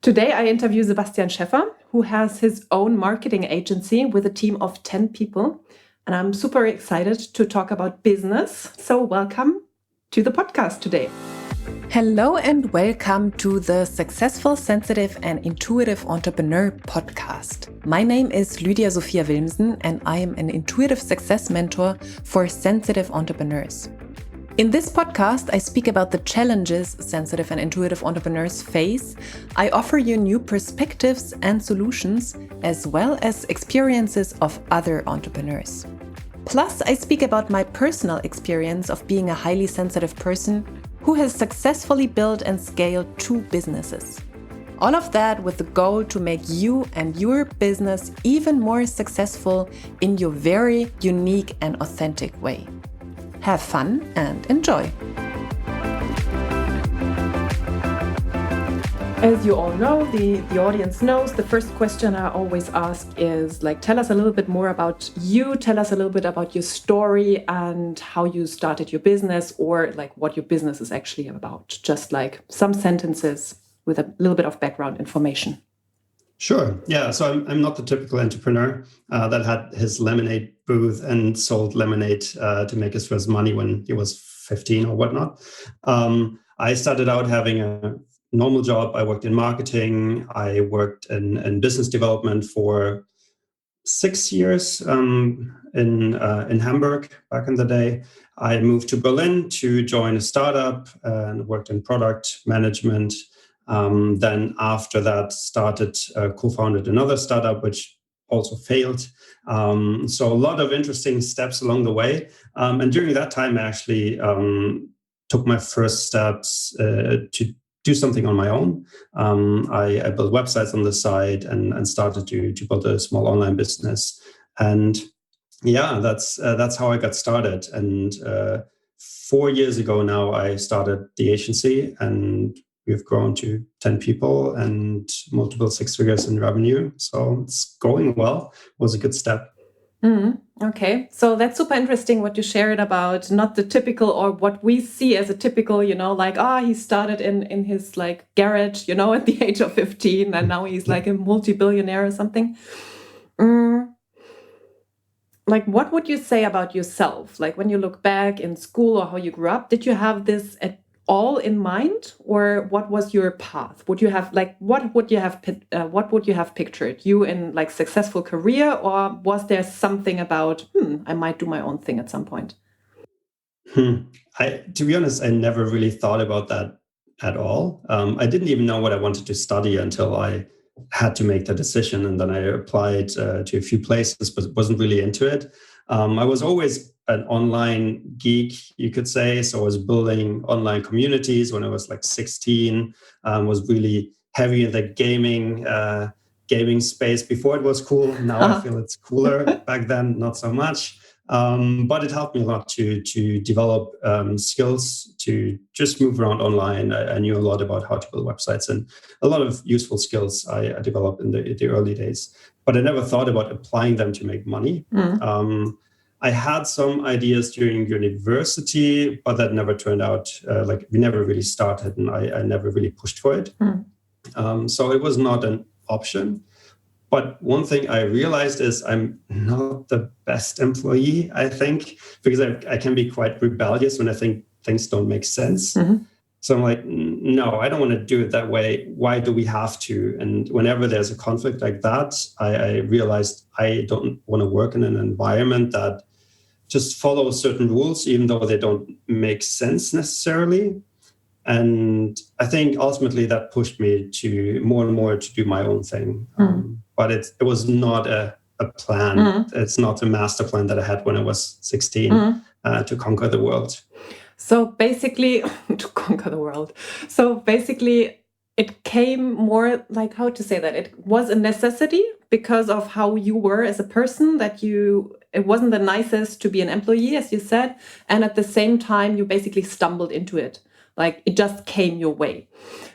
Today I interview Sebastian Schäffer, who has his own marketing agency with a team of 10 people. And I'm super excited to talk about business. So welcome to the podcast today. Hello and welcome to the Successful, Sensitive and Intuitive Entrepreneur podcast. My name is Lydia Sophia Wilmsen and I am an intuitive success mentor for sensitive entrepreneurs. In this podcast, I speak about the challenges sensitive and intuitive entrepreneurs face. I offer you new perspectives and solutions, as well as experiences of other entrepreneurs. Plus, I speak about my personal experience of being a highly sensitive person who has successfully built and scaled 2 businesses. All of that with the goal to make you and your business even more successful in your very unique and authentic way. Have fun and enjoy. As you all know, the audience knows, the first question I always ask is tell us a little bit more about you, tell us a little bit about your story and how you started your business, or what your business is actually about. Just some sentences with a little bit of background information. Sure. Yeah. So I'm not the typical entrepreneur that had his lemonade booth and sold lemonade to make his first money when he was 15 or whatnot. I started out having a normal job. I worked in marketing. I worked in business development for 6 years in Hamburg back in the day. I moved to Berlin to join a startup and worked in product management. Then after that, co-founded another startup, which also failed. So a lot of interesting steps along the way. And during that time, I actually took my first steps to do something on my own. I built websites on the side and started to build a small online business. And yeah, that's how I got started. And 4 years ago now, I started the agency, and we've grown to 10 people and multiple 6 figures in revenue. So it's going well. It was a good step. Okay. So that's super interesting what you shared about not the typical, or what we see as a typical, he started in his garage, at the age of 15 and now he's a multi-billionaire or something. What would you say about yourself? When you look back in school or how you grew up, did you have this at all in mind, or what was your path? Would you have what would you have pictured? You in successful career, or was there something about I might do my own thing at some point? To be honest, I never really thought about that at all. I didn't even know what I wanted to study until I had to make the decision, and then I applied to a few places, but wasn't really into it. I was always an online geek, you could say. So I was building online communities when I was 16, was really heavy in the gaming space before it was cool. Now I feel it's cooler. Back then, not so much. But it helped me a lot to develop skills to just move around online. I knew a lot about how to build websites and a lot of useful skills I developed in the early days. But I never thought about applying them to make money. I had some ideas during university, but that never turned out, we never really started, and I never really pushed for it. So it was not an option. But one thing I realized is I'm not the best employee, I think, because I can be quite rebellious when I think things don't make sense. So I'm no, I don't want to do it that way. Why do we have to? And whenever there's a conflict like that, I realized I don't want to work in an environment that just follows certain rules, even though they don't make sense necessarily. And I think ultimately that pushed me to more and more to do my own thing. But it was not a plan. It's not a master plan that I had when I was 16 to conquer the world. So basically, to conquer the world. So basically, it came more how to say that? It was a necessity because of how you were as a person, it wasn't the nicest to be an employee, as you said. And at the same time, you basically stumbled into it. It just came your way.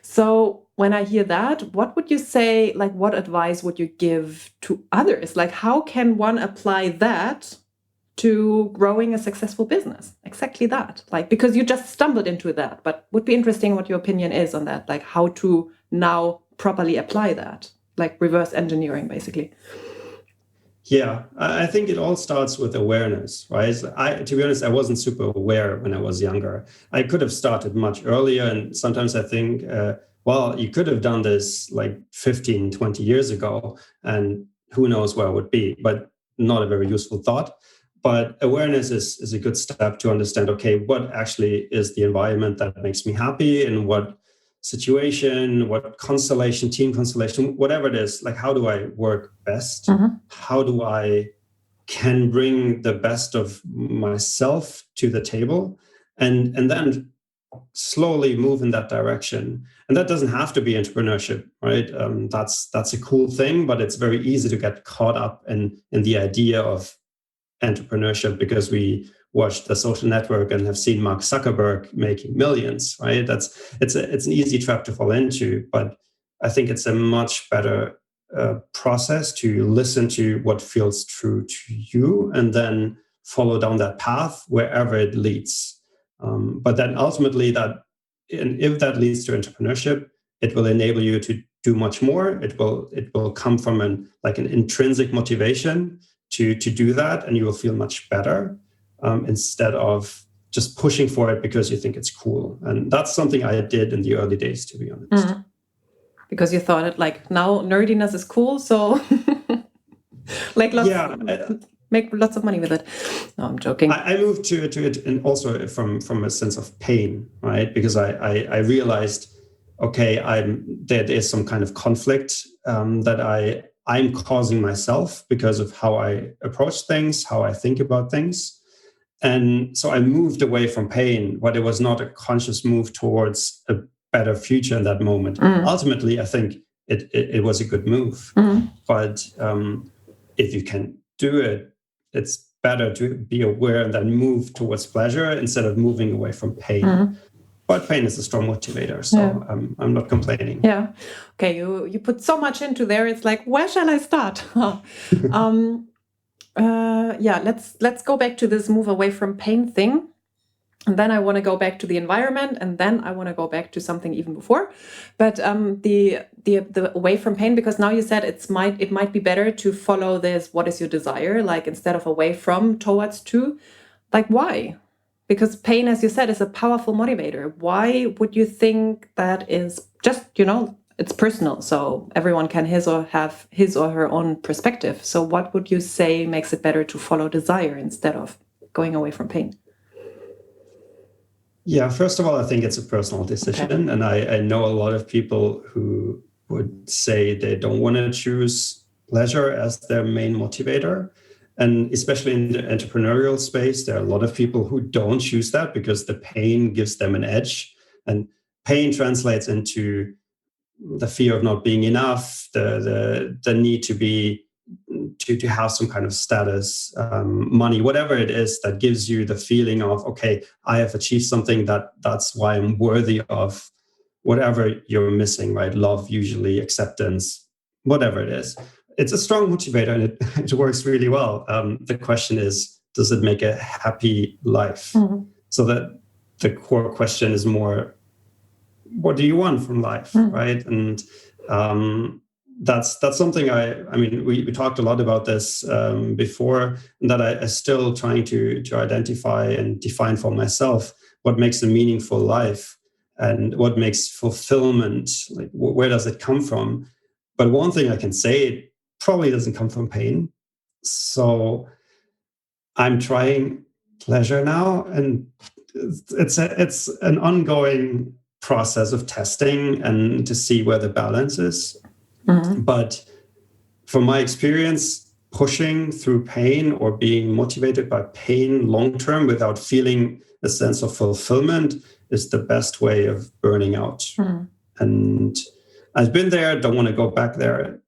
So when I hear that, what would you say, what advice would you give to others? How can one apply that to growing a successful business? Exactly that. Because you just stumbled into that, but would be interesting what your opinion is on that, how to now properly apply that, like reverse engineering, basically? Yeah, I think it all starts with awareness, right? To be honest, I wasn't super aware when I was younger. I could have started much earlier. And sometimes I think, well, you could have done this like 15, 20 years ago, and who knows where I would be, but not a very useful thought. But awareness is a good step to understand, okay, what actually is the environment that makes me happy, and what situation, what constellation, team constellation, whatever it is, like how do I work best? How do I can bring the best of myself to the table, and then slowly move in that direction. And that doesn't have to be entrepreneurship, right? That's a cool thing, but it's very easy to get caught up in the idea of entrepreneurship because we watched The Social Network and have seen Mark Zuckerberg making millions, right? It's an easy trap to fall into, but I think it's a much better process to listen to what feels true to you and then follow down that path wherever it leads. But then ultimately and if that leads to entrepreneurship, it will enable you to do much more. It will come from an intrinsic motivation to do that, and you will feel much better instead of just pushing for it because you think it's cool. And that's something I did in the early days, to be honest. Because you thought it like now nerdiness is cool, so like make lots of money with it. No, I'm joking. I moved to it, and also from a sense of pain, right? Because I realized, okay, there is some kind of conflict that I'm causing myself because of how I approach things, how I think about things. And so I moved away from pain, but it was not a conscious move towards a better future in that moment. Ultimately, I think it was a good move. But if you can do it, it's better to be aware and then move towards pleasure instead of moving away from pain. But pain is a strong motivator, so I'm not complaining. Yeah. Okay, you put so much into there. It's like, where shall I start? Let's go back to this move away from pain thing. And then I want to go back to the environment, and then I want to go back to something even before. But the away from pain, because now you said it might be better to follow this. What is your desire? Like instead of away from towards to, like why? Because pain, as you said, is a powerful motivator. Why would you think that is just, it's personal. So everyone can have his or her own perspective. So what would you say makes it better to follow desire instead of going away from pain? Yeah, first of all, I think it's a personal decision. Okay. And I know a lot of people who would say they don't want to choose pleasure as their main motivator. And especially in the entrepreneurial space, there are a lot of people who don't choose that because the pain gives them an edge. And pain translates into the fear of not being enough, the need to have some kind of status, money, whatever it is that gives you the feeling of, okay, I have achieved something that's why I'm worthy of whatever you're missing, right? Love, usually, acceptance, whatever it is. It's a strong motivator and it works really well. The question is, does it make a happy life? So that the core question is more, what do you want from life, right? And that's something we talked a lot about this before, and that I still trying to identify and define for myself what makes a meaningful life and what makes fulfillment, like where does it come from? But one thing I can say, it probably doesn't come from pain. So I'm trying pleasure now, and it's an ongoing process of testing and to see where the balance is. But from my experience, pushing through pain or being motivated by pain long-term without feeling a sense of fulfillment is the best way of burning out. And I've been there, don't want to go back there.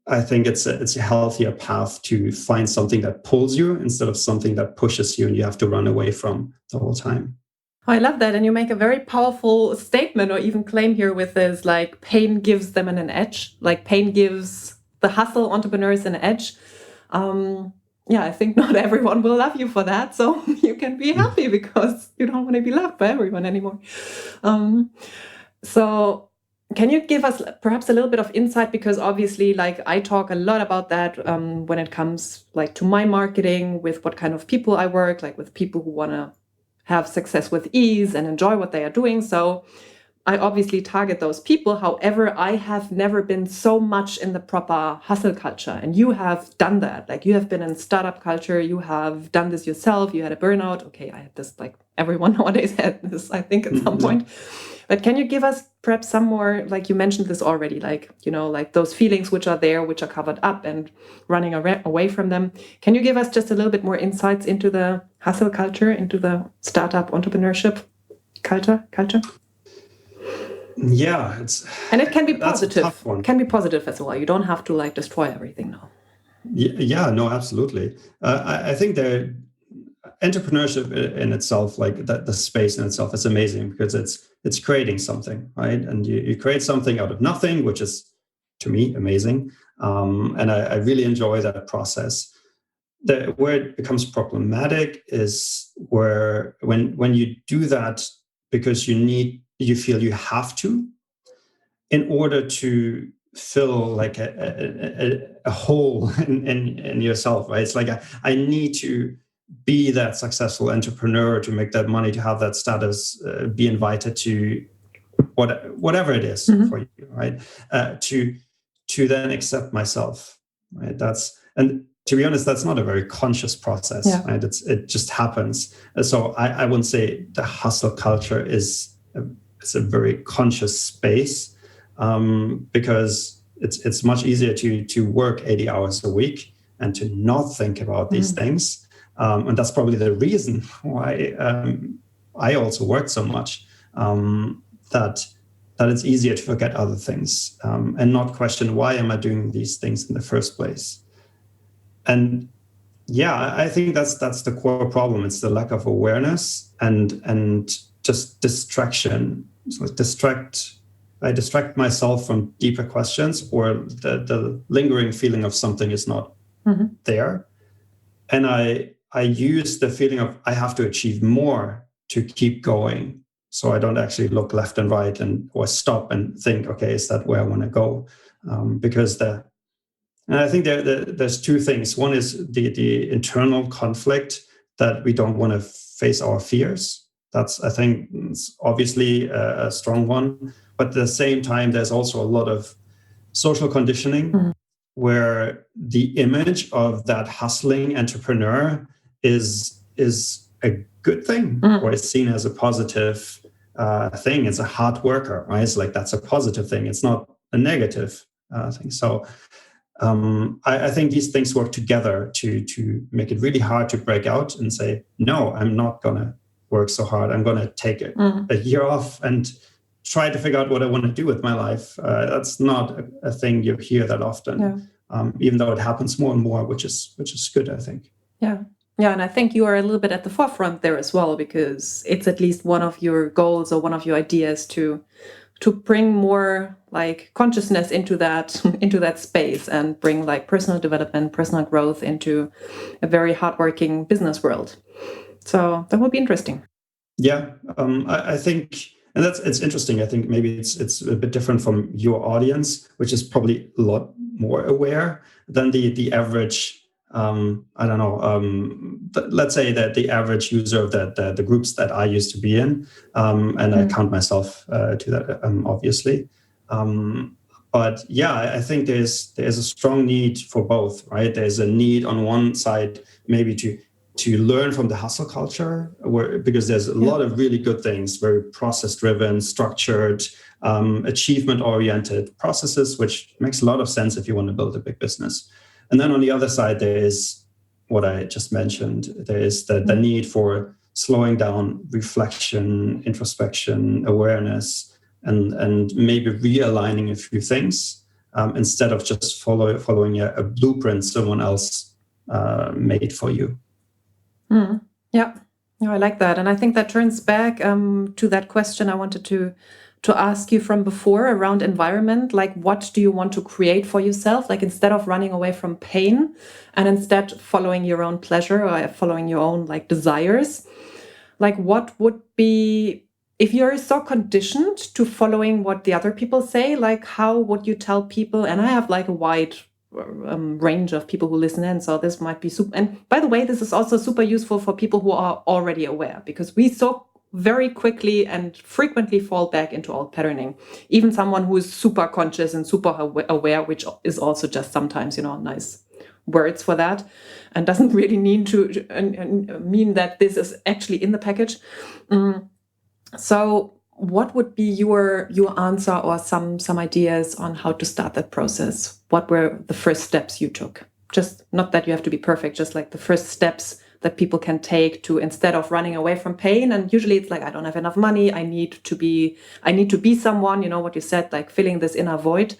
I think it's a healthier path to find something that pulls you instead of something that pushes you and you have to run away from the whole time. Oh, I love that. And you make a very powerful statement or even claim here with this, like pain gives them an edge, like pain gives the hustle entrepreneurs an edge. I think not everyone will love you for that. So you can be happy because you don't want to be loved by everyone anymore. can you give us perhaps a little bit of insight? Because obviously, like I talk a lot about that when it comes like to my marketing, with what kind of people I work, like with people who want to have success with ease and enjoy what they are doing. So I obviously target those people. However, I have never been so much in the proper hustle culture. And you have done that. Like you have been in startup culture. You have done this yourself. You had a burnout. Okay, I had this, like everyone nowadays had this, I think, at some point. But can you give us perhaps some more, like you mentioned this already, like, like those feelings which are there, which are covered up and running away from them. Can you give us just a little bit more insights into the hustle culture, into the startup entrepreneurship culture? Yeah, and it can be that's positive. a tough one. It can be positive as well. You don't have to like destroy everything now. Yeah, no, absolutely. I think the entrepreneurship in itself, like the space in itself, is amazing because it's creating something, right? And you create something out of nothing, which is, to me, amazing. And I really enjoy that process. Where it becomes problematic is where when you do that because you feel you have to, in order to fill like a hole in yourself, right? It's like I need to be that successful entrepreneur to make that money, to have that status, be invited to whatever it is for you, right? To then accept myself, right? And to be honest, that's not a very conscious process, right? It just happens. So I wouldn't say the hustle culture is a very conscious space, because it's much easier to work 80 hours a week and to not think about these things. And that's probably the reason why I also work so much, that it's easier to forget other things, and not question, why am I doing these things in the first place? And yeah, I think that's the core problem. It's the lack of awareness and just distraction. So I distract myself from deeper questions, or the lingering feeling of something is not there. And I use the feeling of I have to achieve more to keep going. So I don't actually look left and right or stop and think, okay, is that where I want to go? And I think there's two things. One is the internal conflict that we don't want to face our fears. That's, I think, it's obviously a strong one. But at the same time, there's also a lot of social conditioning where the image of that hustling entrepreneur is a good thing, or is seen as a positive thing. It's a hard worker, right? It's like, that's a positive thing. It's not a negative thing. So I think these things work together to make it really hard to break out and say, no, I'm not going to work so hard. I'm going to take a year off and try to figure out what I want to do with my life. That's not a thing you hear that often, even though it happens more and more, which is good, I think. Yeah. Yeah, and I think you are a little bit at the forefront there as well, because it's at least one of your goals or one of your ideas to bring more like consciousness into that space, and bring like personal development, personal growth into a very hardworking business world. So that would be interesting. Yeah, I think, and it's interesting. I think maybe it's a bit different from your audience, which is probably a lot more aware than the average. I don't know. Let's say that the average user of the groups that I used to be in, and I count myself to that, obviously. But yeah, I think there's a strong need for both, right? There's a need on one side, maybe to learn from the hustle culture, because there's a lot of really good things, very process-driven, structured, achievement-oriented processes, which makes a lot of sense if you want to build a big business. And then on the other side, there is what I just mentioned. There is the need for slowing down, reflection, introspection, awareness, and maybe realigning a few things, instead of just following a blueprint someone else made for you. Yeah, I like that. And I think that turns back to that question I wanted to ask you from before around environment. Like, what do you want to create for yourself? Like, instead of running away from pain and instead following your own pleasure or following your own like desires, like what would be if you're so conditioned to following what the other people say, like how would you tell people? And I have like a wide range of people who listen in, so this might be super. And by the way, this is also super useful for people who are already aware, because we so very quickly and frequently fall back into old patterning. Even someone who is super conscious and super aware, which is also just sometimes, nice words for that, and doesn't really mean mean that this is actually in the package. So what would be your answer, or some ideas on how to start that process? What were the first steps you took? Just not that you have to be perfect, just like the first steps that people can take to, instead of running away from pain. And usually it's like, I don't have enough money. I need to be someone, what you said, like filling this inner void.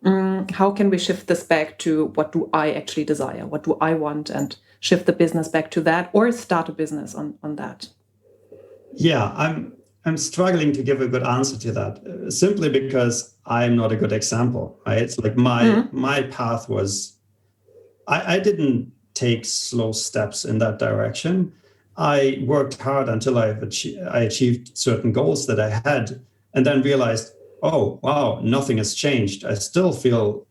How can we shift this back to what do I actually desire? What do I want? And shift the business back to that, or start a business on that. Yeah, I'm struggling to give a good answer to that, simply because I'm not a good example, right? It's like my path was, I didn't take slow steps in that direction. I worked hard until I achieved certain goals that I had, and then realized, oh, wow, nothing has changed. I still feel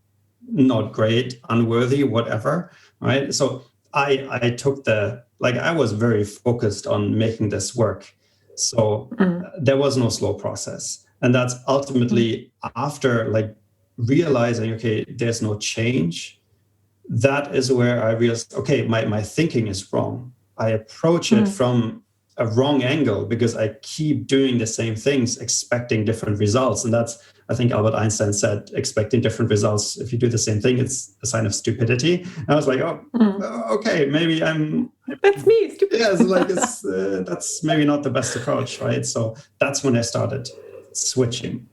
not great, unworthy, whatever, right? So I took I was very focused on making this work. So there was no slow process. And that's ultimately after realizing, okay, there's no change. That is where I realized, okay, my thinking is wrong. I approach it from a wrong angle because I keep doing the same things, expecting different results. And that's, I think Albert Einstein said, expecting different results. If you do the same thing, it's a sign of stupidity. And I was like, okay, maybe that's me, stupid. Yeah, that's maybe not the best approach, right? So that's when I started switching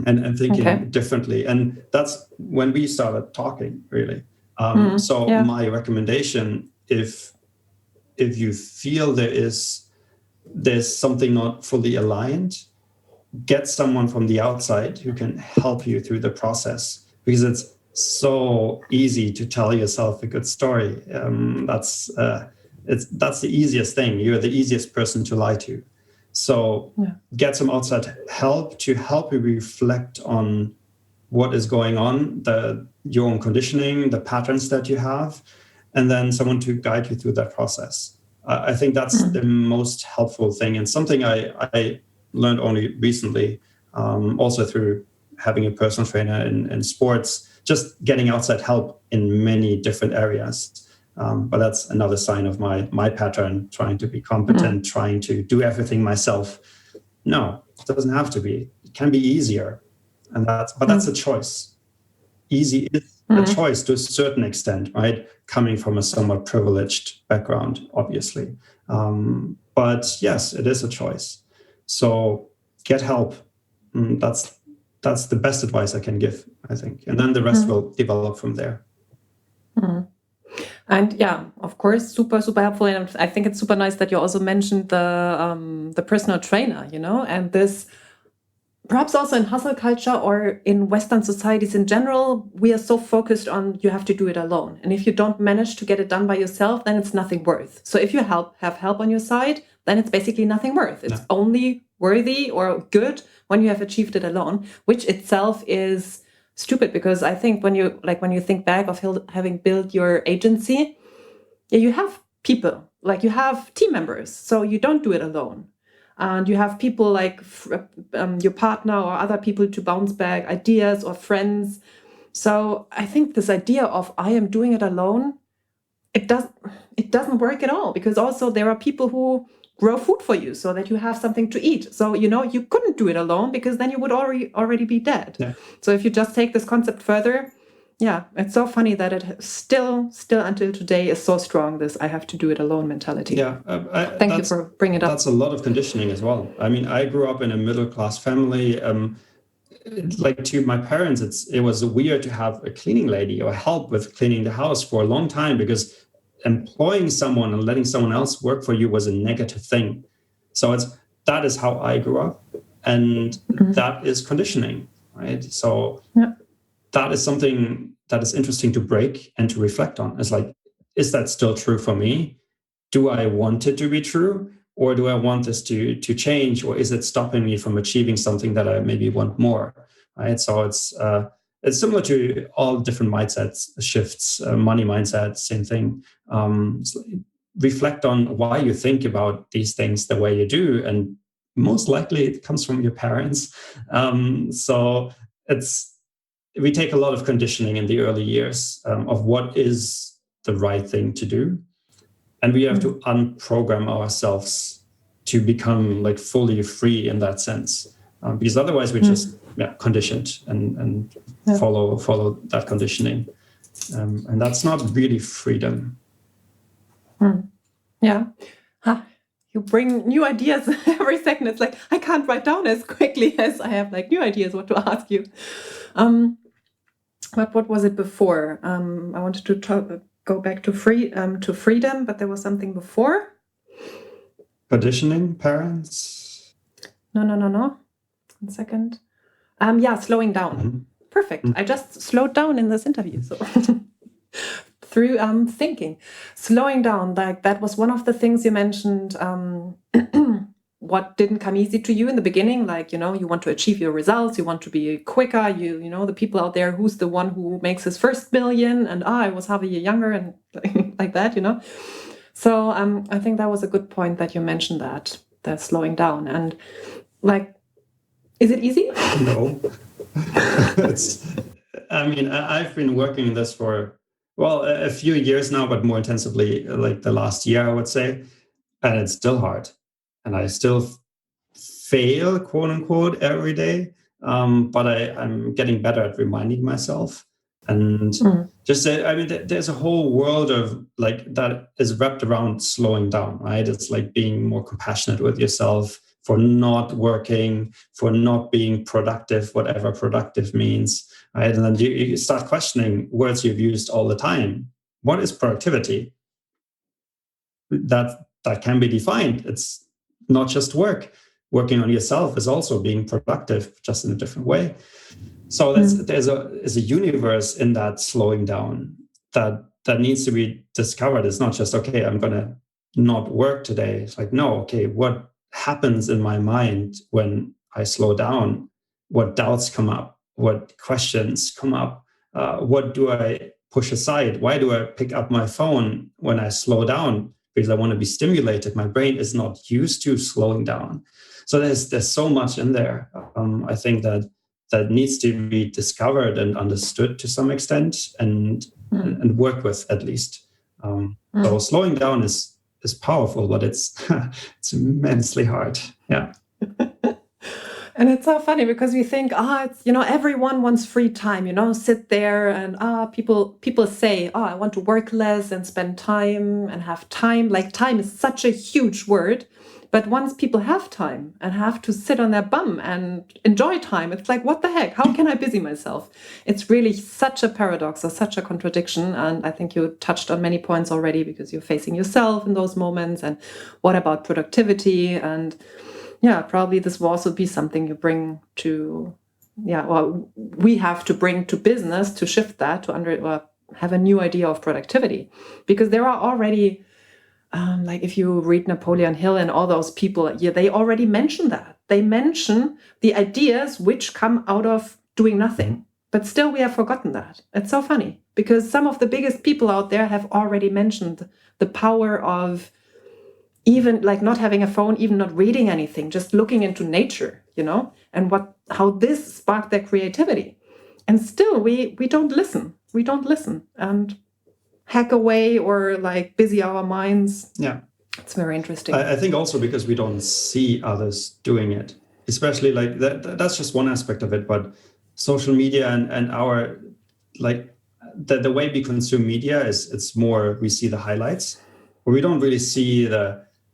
and thinking differently. And that's when we started talking, really. My recommendation, if you feel there's something not fully aligned, get someone from the outside who can help you through the process, because it's so easy to tell yourself a good story. That's the easiest thing. You're the easiest person to lie to. So get some outside help to help you reflect on what is going on, your own conditioning, the patterns that you have, and then someone to guide you through that process. I think that's the most helpful thing, and something I learned only recently, also through having a personal trainer in sports, just getting outside help in many different areas. But that's another sign of my pattern, trying to be competent, trying to do everything myself. No, it doesn't have to be. It can be easier. But that's a choice. Easy is a choice to a certain extent, right? Coming from a somewhat privileged background, obviously. But yes, it is a choice. So get help. That's the best advice I can give, I think. And then the rest will develop from there. And yeah, of course, super, super helpful. And I think it's super nice that you also mentioned the personal trainer, and this. Perhaps also in hustle culture or in Western societies in general, we are so focused on you have to do it alone. And if you don't manage to get it done by yourself, then it's nothing worth. So if you have help on your side, then it's basically nothing worth. It's only worthy or good when you have achieved it alone, which itself is stupid, because I think when you think back of having built your agency, you have people, you have team members, so you don't do it alone. And you have people like your partner or other people to bounce back ideas, or friends. So I think this idea of I am doing it alone, it doesn't work at all, because also there are people who grow food for you so that you have something to eat. So, you couldn't do it alone, because then you would already be dead. Yeah. So if you just take this concept further, it's so funny that it still until today is so strong, this I have to do it alone mentality. Yeah, thank you for bringing it up. That's a lot of conditioning as well. I mean, I grew up in a middle-class family. To my parents, it was weird to have a cleaning lady or help with cleaning the house for a long time, because employing someone and letting someone else work for you was a negative thing. So that is how I grew up, and that is conditioning, right? So that is something that is interesting to break and to reflect on. It's like, is that still true for me? Do I want it to be true? or do I want this to change, or is it stopping me from achieving something that I maybe want more? Right. So it's similar to all different mindsets shifts, money mindset, same thing. Reflect on why you think about these things the way you do, and most likely it comes from your parents. So we take a lot of conditioning in the early years of what is the right thing to do, and we have to unprogram ourselves to become like fully free in that sense, because otherwise we're just conditioned and follow that conditioning, and that's not really freedom. Yeah. You bring new ideas every second. It's like I can't write down as quickly as I have like new ideas what to ask you. But what was it before? I wanted to go back to freedom, but there was something before. Conditioning, parents. No. 1 second. Slowing down. Mm-hmm. Perfect. I just slowed down in this interview. So through thinking, slowing down, like that was one of the things you mentioned. What didn't come easy to you in the beginning, like, you want to achieve your results, you want to be quicker, the people out there, who's the one who makes his first million, and I was half a year younger, and like that, So I think that was a good point that you mentioned that slowing down. And like, is it easy? No. I've been working this for, a few years now, but more intensively like the last year, I would say. And it's still hard. And I still fail, quote unquote, every day. But I'm getting better at reminding myself. And there's a whole world of like that is wrapped around slowing down, right? It's like being more compassionate with yourself for not working, for not being productive, whatever productive means, right? And then you start questioning words you've used all the time. What is productivity? That can be defined. It's not just work. Working on yourself is also being productive, just in a different way. So there's a universe in that slowing down that needs to be discovered. It's not just, okay, I'm going to not work today. It's like, no, okay, what happens in my mind when I slow down? What doubts come up? What questions come up? What do I push aside? Why do I pick up my phone when I slow down? Because I want to be stimulated. My brain is not used to slowing down. So there's so much in there. I think that needs to be discovered and understood to some extent, and worked with at least. So slowing down is powerful, but it's it's immensely hard. Yeah. And it's so funny because we think, it's, everyone wants free time, sit there and people say, I want to work less and spend time and have time. Like time is such a huge word. But once people have time and have to sit on their bum and enjoy time, it's like, what the heck? How can I busy myself? It's really such a paradox or such a contradiction. And I think you touched on many points already because you're facing yourself in those moments. And what about productivity? And probably this will also be something you bring to, we have to bring to business to shift that, to have a new idea of productivity. Because there are already, like if you read Napoleon Hill and all those people, they already mention that. They mention the ideas which come out of doing nothing. But still we have forgotten that. It's so funny because some of the biggest people out there have already mentioned the power of even like not having a phone, even not reading anything, just looking into nature, and how this sparked their creativity. And still we don't listen. We don't listen and hack away or like busy our minds. Yeah. It's very interesting. I think also because we don't see others doing it, especially like that's just one aspect of it, but social media and our, like the way we consume media it's more, we see the highlights, where we don't really see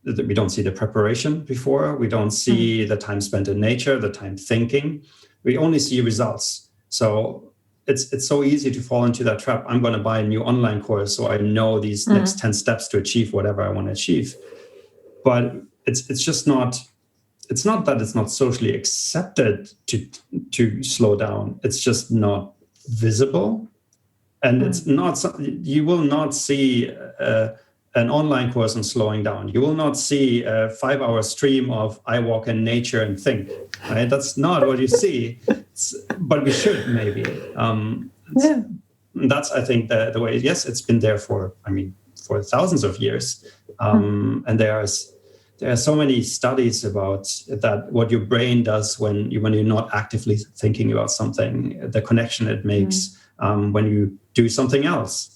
we don't see the preparation before. We don't see the time spent in nature, the time thinking. We only see results. So it's so easy to fall into that trap. I'm going to buy a new online course so I know these next 10 steps to achieve whatever I want to achieve. But it's just not. It's not that it's not socially accepted to slow down. It's just not visible, and it's not. You will not see an online course on slowing down. You will not see a 5-hour stream of I walk in nature and think, right? That's not what you see, but we should maybe. That's, I think, the way. Yes, it's been there for thousands of years, and there are so many studies about that. What your brain does when you're not actively thinking about something, the connection it makes when you do something else.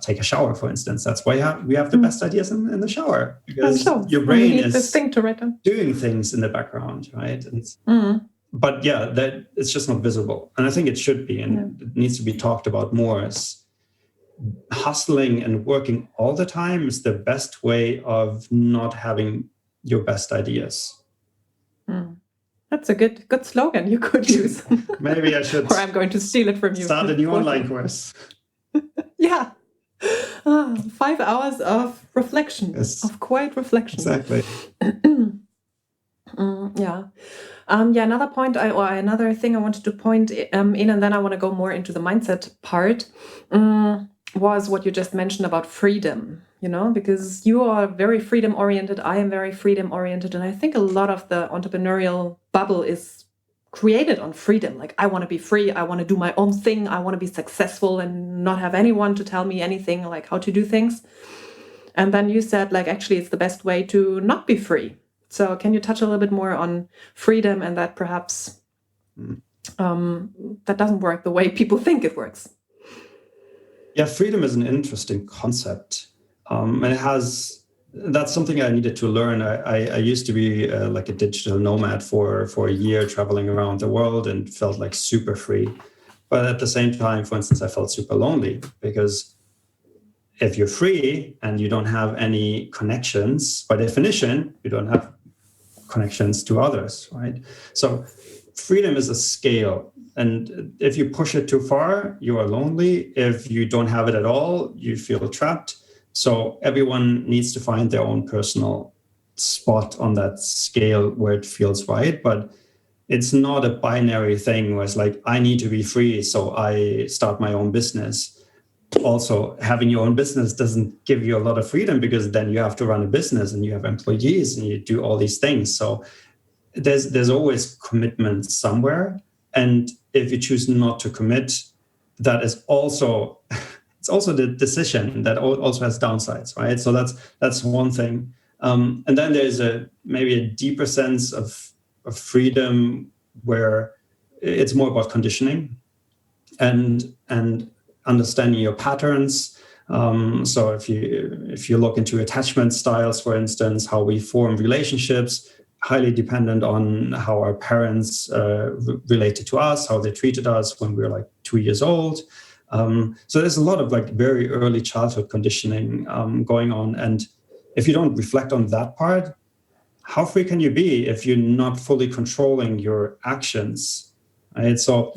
Take a shower, for instance. That's why we have the best ideas in the shower, because your brain is this thing to write down. Doing things in the background, right? But yeah, that it's just not visible, and I think it should be, and it needs to be talked about more. As hustling and working all the time is the best way of not having your best ideas. That's a good slogan you could use. Maybe I should. Or I'm going to steal it from you. Start a new online course. Yeah. 5 hours of reflection, of quiet reflection. Exactly. Another point another thing I wanted to point in, and then I want to go more into the mindset part, was what you just mentioned about freedom, because you are very freedom oriented. I am very freedom oriented. And I think a lot of the entrepreneurial bubble is created on freedom. Like, I want to be free. I want to do my own thing. I want to be successful and not have anyone to tell me anything, like how to do things. And then you said, like, actually, it's the best way to not be free. So can you touch a little bit more on freedom, and that perhaps that doesn't work the way people think it works? Yeah, freedom is an interesting concept. And that's something I needed to learn. I used to be like a digital nomad for a year, traveling around the world, and felt like super free. But at the same time, for instance, I felt super lonely, because if you're free and you don't have any connections, by definition, you don't have connections to others, right? So freedom is a scale. And if you push it too far, you are lonely. If you don't have it at all, you feel trapped. So everyone needs to find their own personal spot on that scale where it feels right. But it's not a binary thing where it's like, I need to be free, so I start my own business. Also, having your own business doesn't give you a lot of freedom, because then you have to run a business and you have employees and you do all these things. So there's always commitment somewhere. And if you choose not to commit, that is also it's also the decision that also has downsides, right? So that's one thing. And then there's maybe a deeper sense of freedom, where it's more about conditioning and understanding your patterns. So if you look into attachment styles, for instance, how we form relationships, highly dependent on how our parents related to us, how they treated us when we were like 2 years old. So there's a lot of like very early childhood conditioning going on. And if you don't reflect on that part, how free can you be if you're not fully controlling your actions? Right? So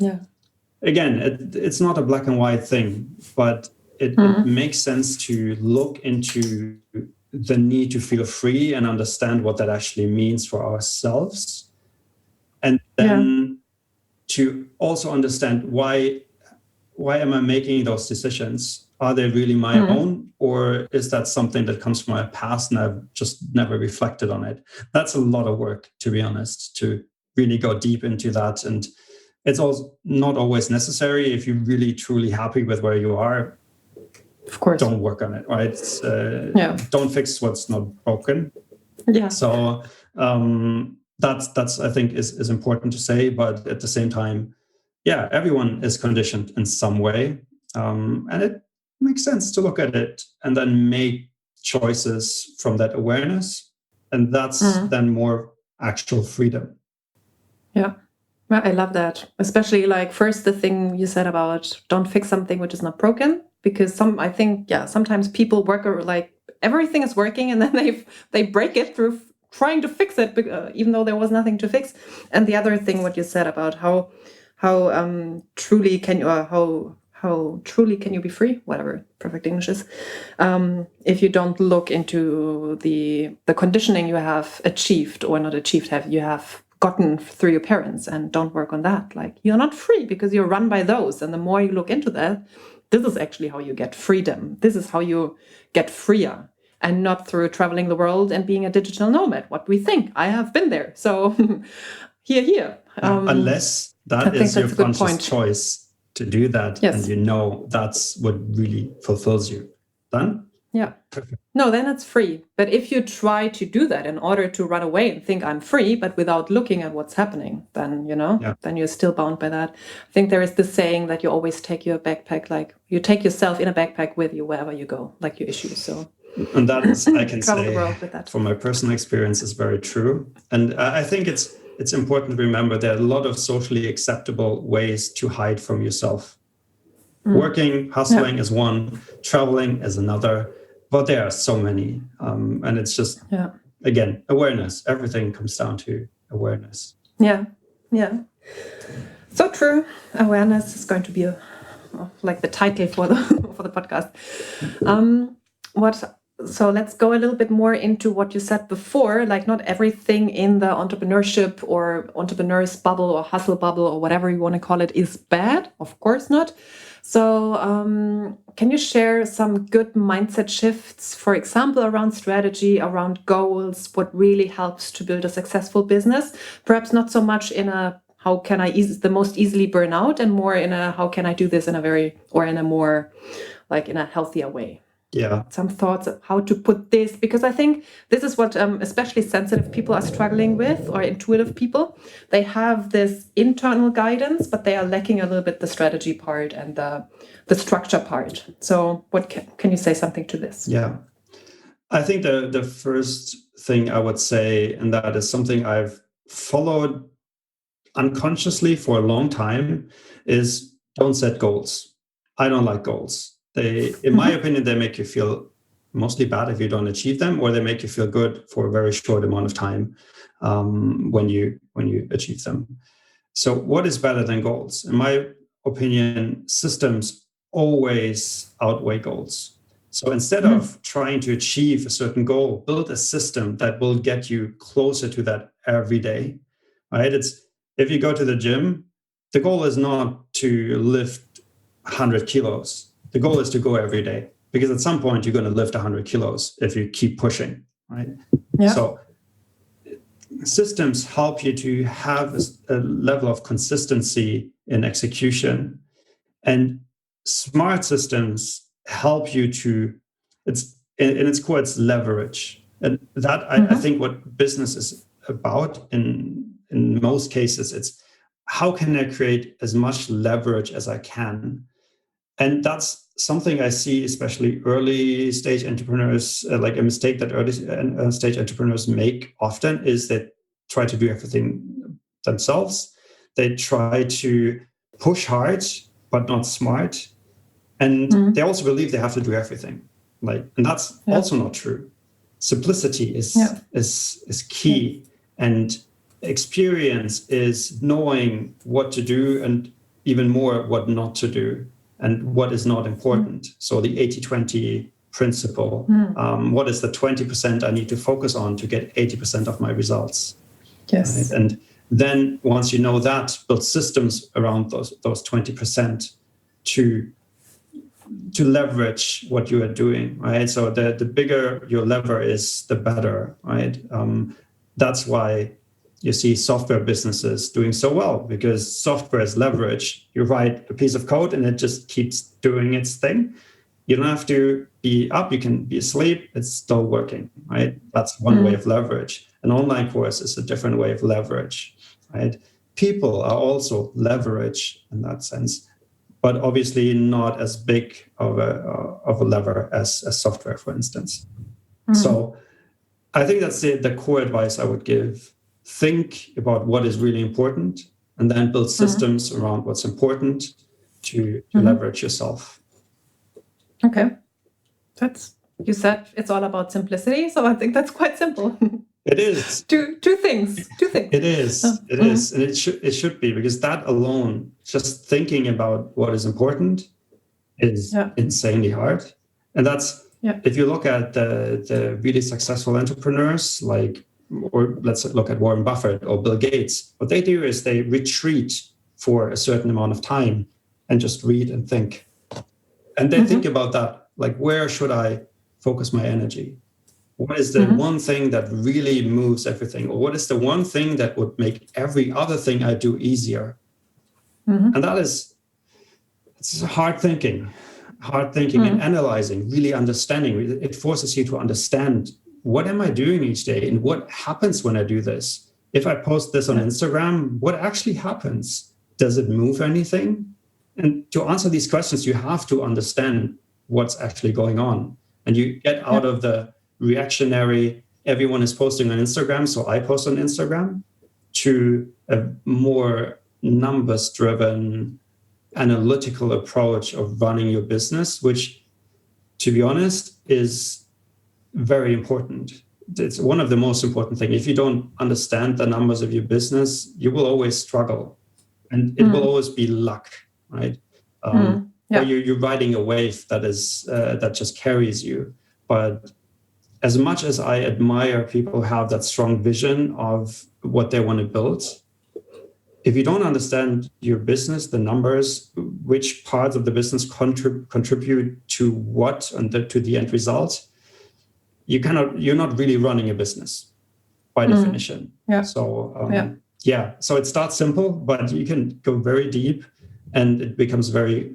again, it's not a black and white thing, but it makes sense to look into the need to feel free and understand what that actually means for ourselves. And then to also understand why am I making those decisions? Are they really my own, or is that something that comes from my past and I've just never reflected on it? That's a lot of work, to be honest, to really go deep into that. And it's also not always necessary. If you're really truly happy with where you are, of course, don't work on it, right? Don't fix what's not broken. Yeah. So that's I think is important to say. But at the same time, everyone is conditioned in some way, and it makes sense to look at it and then make choices from that awareness, and that's then more actual freedom. Yeah. I love that. Especially like first the thing you said about don't fix something which is not broken, because sometimes people work like everything is working and then they break it through trying to fix it, even though there was nothing to fix. And the other thing what you said about how truly can you how truly can you be free, whatever perfect English is, if you don't look into the conditioning you have achieved or not achieved, you have gotten through your parents, and don't work on that. Like, you're not free because you're run by those. And the more you look into that, this is actually how you get freedom. This is how you get freer. and not through traveling the world and being a digital nomad. What we think. I have been there. So here. Unless that is your conscious choice to do that, yes. and you know that's what really fulfills you. Then? Yeah. Perfect. No, then it's free. But if you try to do that in order to run away and think I'm free, but without looking at what's happening, then, then you're still bound by that. I think there is this saying that you always take your backpack, like you take yourself in a backpack with you wherever you go, like your issues. So, and that is, I can travel say, the world with that. from my personal experience, is very true. And I think it's important to remember there are a lot of socially acceptable ways to hide from yourself. Working, hustling is one, traveling is another. But there are so many. And it's just, again, awareness. Everything comes down to awareness. Yeah. So true. Awareness is going to be like the title for the podcast. So let's go a little bit more into what you said before. Like, not everything in the entrepreneurship or entrepreneurs bubble or hustle bubble or whatever you want to call it is bad. Of course not. So can you share some good mindset shifts, for example, around strategy, around goals, what really helps to build a successful business? Perhaps not so much in a how can I the most easily burn out, and more in a how can I do this in a more like in a healthier way? Yeah. Some thoughts of how to put this, because I think this is what especially sensitive people are struggling with, or intuitive people. They have this internal guidance, but they are lacking a little bit the strategy part and the structure part. So what can you say something to this? Yeah. I think the first thing I would say, and that is something I've followed unconsciously for a long time, is don't set goals. I don't like goals. In my opinion, they make you feel mostly bad if you don't achieve them, or they make you feel good for a very short amount of time when you achieve them. So what is better than goals? In my opinion, systems always outweigh goals. So instead of trying to achieve a certain goal, build a system that will get you closer to that every day, right? If you go to the gym, the goal is not to lift 100 kilos. The goal is to go every day, because at some point you're going to lift 100 kilos if you keep pushing, right? Yeah. So systems help you to have a level of consistency in execution, and smart systems help you to, in its core, it's leverage. And that I think what business is about in most cases, it's how can I create as much leverage as I can? And that's something I see, especially early stage entrepreneurs, like a mistake that early stage entrepreneurs make often is they try to do everything themselves. They try to push hard, but not smart. And they also believe they have to do everything. And that's also not true. Simplicity is key. And experience is knowing what to do, and even more what not to do, and what is not important. So the 80-20 principle, what is the 20% I need to focus on to get 80% of my results? Yes. Right? And then once you know that, build systems around those 20% to leverage what you are doing, right? So the bigger your lever is, the better, right? That's why you see software businesses doing so well, because software is leverage. You write a piece of code and it just keeps doing its thing. You don't have to be up, you can be asleep, it's still working, right? That's one way of leverage. An online course is a different way of leverage, right? People are also leverage in that sense, but obviously not as big of a lever as software, for instance. So I think that's the core advice I would give. Think about what is really important, and then build systems around what's important to leverage yourself. Okay. You said it's all about simplicity, so I think that's quite simple. It is. Two things. It is. It is. And it should be, because that alone, just thinking about what is important, is insanely hard. And that's, if you look at the really successful entrepreneurs, or let's look at Warren Buffett or Bill Gates, what they do is they retreat for a certain amount of time and just read and think. And they think about that, like, where should I focus my energy? What is the one thing that really moves everything? Or what is the one thing that would make every other thing I do easier? And that is, it's hard thinking and analyzing, really understanding. It forces you to understand, what am I doing each day? And what happens when I do this? If I post this on Instagram, what actually happens? Does it move anything? And to answer these questions, you have to understand what's actually going on. And you get out of the reactionary, everyone is posting on Instagram, so I post on Instagram, to a more numbers-driven, analytical approach of running your business, which, to be honest, is very important. It's one of the most important things. If you don't understand the numbers of your business, you will always struggle, and it will always be luck, right? Or you're riding a wave that is that just carries you. But as much as I admire people who have that strong vision of what they want to build, if you don't understand your business, the numbers, which parts of the business contribute to what and to the end result, you're not really running a business by definition. So so it starts simple, but you can go very deep, and it becomes very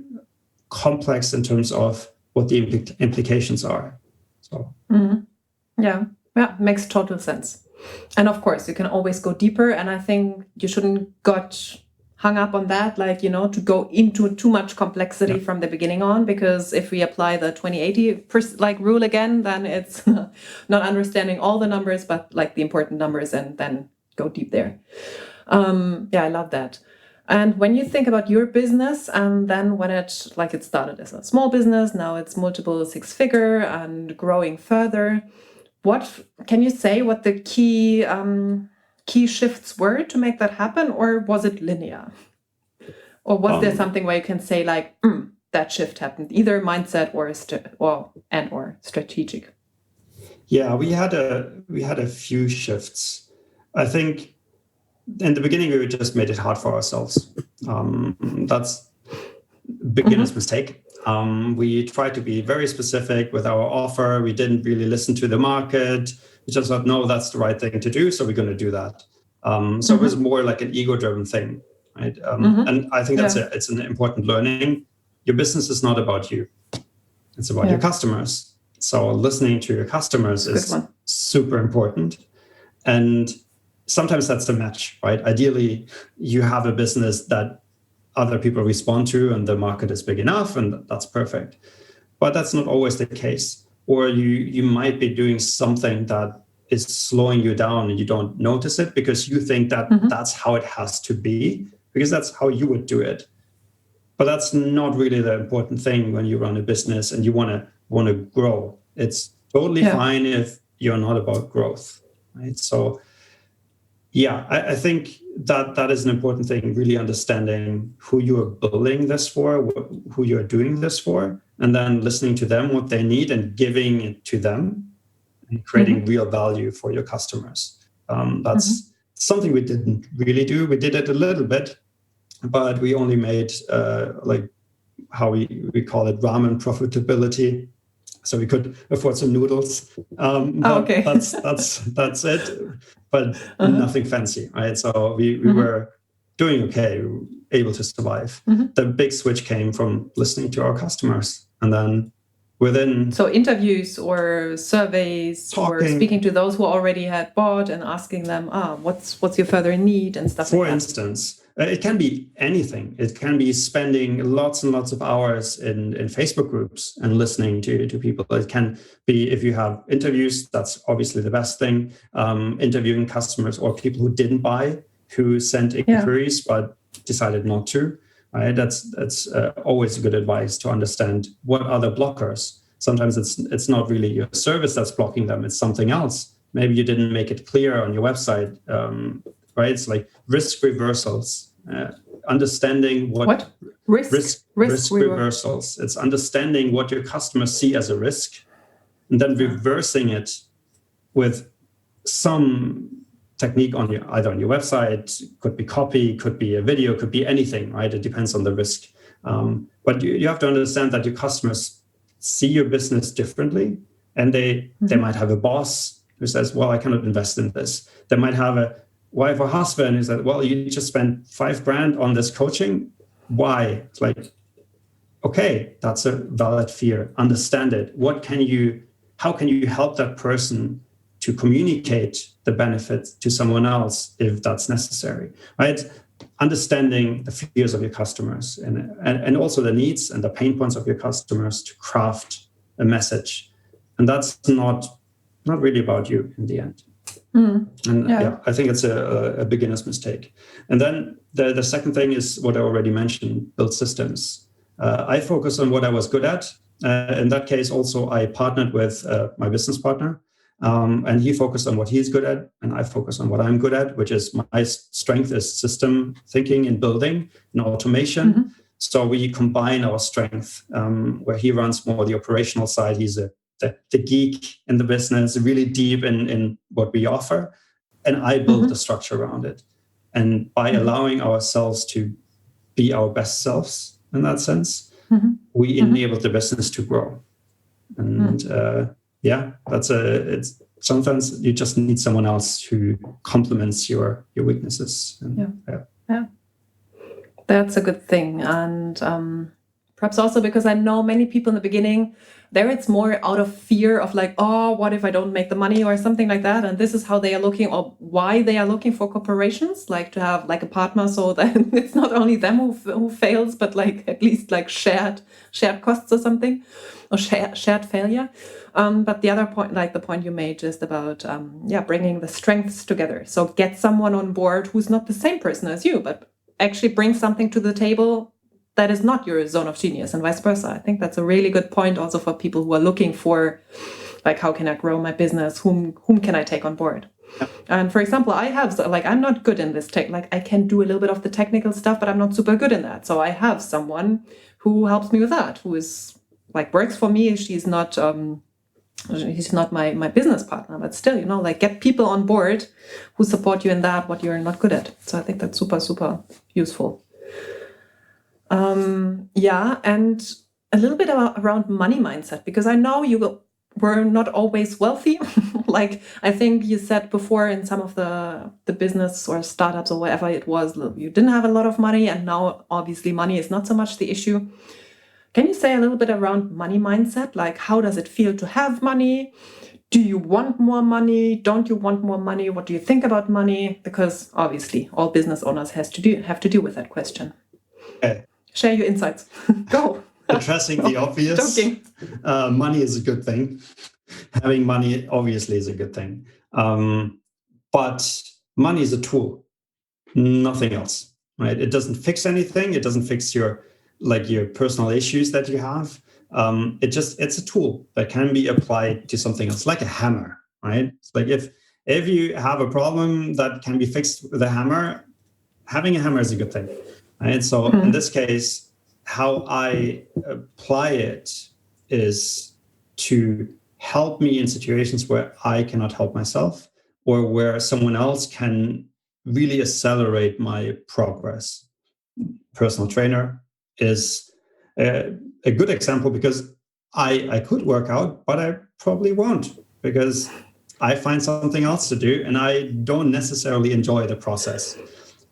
complex in terms of what the implications are. So makes total sense. And of course, you can always go deeper. And I think you shouldn't got hung up on that, to go into too much complexity from the beginning on, because if we apply the 20-80 rule again, then it's not understanding all the numbers, but the important numbers, and then go deep there. I love that. And when you think about your business, and then when it started as a small business, now it's multiple six-figure and growing further, what can you say what the key shifts were to make that happen, or was it linear? Or was there something where you can say that shift happened, either mindset or strategic? Yeah, we had a few shifts. I think in the beginning we just made it hard for ourselves. That's beginner's mistake. We tried to be very specific with our offer. We didn't really listen to the market. We just thought, no, that's the right thing to do, so we're going to do that. So it was more like an ego-driven thing, right? And I think it's an important learning. Your business is not about you. It's about your customers. So listening to your customers is super important. And sometimes that's the match, right? Ideally, you have a business that other people respond to and the market is big enough, and that's perfect. But that's not always the case. Or you might be doing something that is slowing you down and you don't notice it because you think that that's how it has to be, because that's how you would do it. But that's not really the important thing when you run a business and you want to grow. It's totally fine if you're not about growth, right? So I think that is an important thing, really understanding who you are building this for, who you're doing this for, and then listening to them, what they need, and giving it to them, and creating real value for your customers. That's something we didn't really do. We did it a little bit, but we only made how we call it ramen profitability. So we could afford some noodles. Okay. That's it, but nothing fancy, right? So we were doing okay, we were able to survive. The big switch came from listening to our customers, and then so interviews or surveys or speaking to those who already had bought and asking them, what's your further need and stuff like that. For instance, it can be anything. It can be spending lots and lots of hours in Facebook groups and listening to people. It can be, if you have interviews, that's obviously the best thing. Interviewing customers or people who didn't buy, who sent inquiries but decided not to. Right? That's always good advice to understand what are the blockers. Sometimes it's not really your service that's blocking them. It's something else. Maybe you didn't make it clear on your website. Right? It's like risk reversals. Understanding what risk reversals. It's understanding what your customers see as a risk, and then reversing it with some technique either on your website. Could be copy, could be a video, could be anything. Right? It depends on the risk. But you have to understand that your customers see your business differently, And they might have a boss who says, well, I cannot invest in this. They might have a wife or husband who says, well, you just spent $5,000 on this coaching. Why? It's like, okay, that's a valid fear. Understand it. How can you help that person to communicate the benefit to someone else if that's necessary, right? Understanding the fears of your customers and also the needs and the pain points of your customers to craft a message. And that's not really about you in the end. I think it's a beginner's mistake. And then the second thing is what I already mentioned, build systems. I focus on what I was good at. In that case, also, I partnered with my business partner, and he focused on what he's good at, and I focus on what I'm good at, which is my strength is system thinking and building and automation. Mm-hmm. So we combine our strength, where he runs more the operational side. He's the geek in the business, really deep in what we offer, and I build the structure around it. And by allowing ourselves to be our best selves in that sense, we enable the business to grow. And it's sometimes you just need someone else who complements your weaknesses. That's a good thing. And perhaps also because I know many people in the beginning, there it's more out of fear of like, oh, what if I don't make the money or something like that? And this is how they are looking, or why they are looking for corporations, like to have like a partner, so that it's not only them who fails, but like at least like shared costs or something, or shared failure. But the other point, like the point you made, is about bringing the strengths together. So get someone on board who's not the same person as you, but actually bring something to the table that is not your zone of genius, and vice versa. I think that's a really good point also for people who are looking for, like, how can I grow my business? Whom can I take on board? Yeah. And for example, I'm not good in this tech. Like, I can do a little bit of the technical stuff, but I'm not super good in that. So I have someone who helps me with that, who is like works for me. He's not my business partner, but still, like, get people on board who support you in that, what you're not good at. So I think that's super, super useful. And a little bit around money mindset, because I know you were not always wealthy. Like, I think you said before in some of the business or startups or whatever it was, you didn't have a lot of money, and now obviously money is not so much the issue. Can you say a little bit around money mindset? Like, how does it feel to have money? Do you want more money? Don't you want more money? What do you think about money? Because obviously all business owners have to deal with that question. Okay. Share your insights. Go. Addressing the obvious. Money is a good thing. Having money obviously is a good thing. But money is a tool, nothing else, right? It doesn't fix anything. It doesn't fix your personal issues that you have. It's a tool that can be applied to something else, like a hammer, right? It's like if you have a problem that can be fixed with a hammer, having a hammer is a good thing. Right? So in this case, how I apply it is to help me in situations where I cannot help myself, or where someone else can really accelerate my progress. Personal trainer is a good example, because I could work out, but I probably won't, because I find something else to do and I don't necessarily enjoy the process.